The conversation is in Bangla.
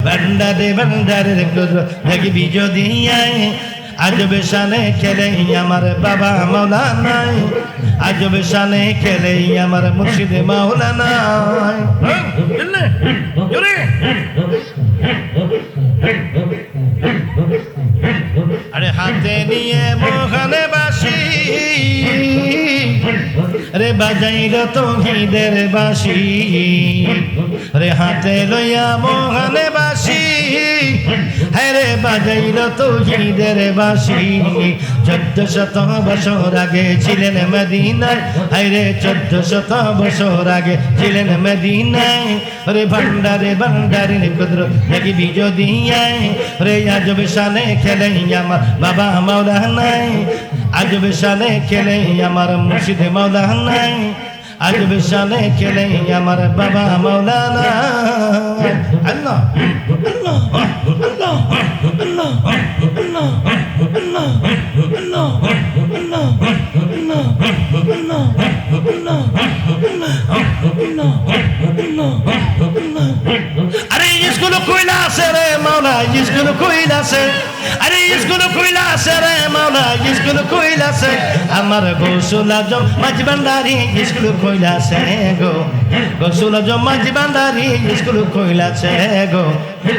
ভান্ডারে ভান্ডারের গুরু দেখবি যদি আজবে শানে খেলে আমার বাবা মাওলানা, আজবে শানে খেলে আমার মুর্শিদ মাওলানা। আরে হাতে নিয়ে মোহনে বাসি রে বাজাইল তৌহিদের বাঁশি, রে হাতে লইয়া মোহনে বাসি, হ্যাঁ রে বাজাইল তৌহিদের বাঁশি। 1400 বছর আগে ছিলেন মদিনায়, হ্যাঁ রে 1400 বছর আগে ছিলেন মদিনায়। রে ভান্ডারে ভান্ডারে কুদরত দেখবি যদি রে আজব শানে খেলে আমার বাবা মাওলানা, আজব শানে খেলে আমার মুর্শিদ মাওলানা, আজব শানে খেলে আমার বাবা মাওলানা। আল্লাহ আল্লাহ আল্লাহ আল্লাহ আল্লাহ আল্লাহ আল্লাহ আরে স্কুল কইলা আছে রে মাওলা, স্কুল কইলা আছে, আরে স্কুল কইলা আছে রে মাওলা, স্কুল কইলা আছে। আমার গোসল আজম মাঝ ভান্ডারি স্কুল কইলা আছে গো, গোসল আজম মাঝ ভান্ডারি স্কুল কইলা আছে গো।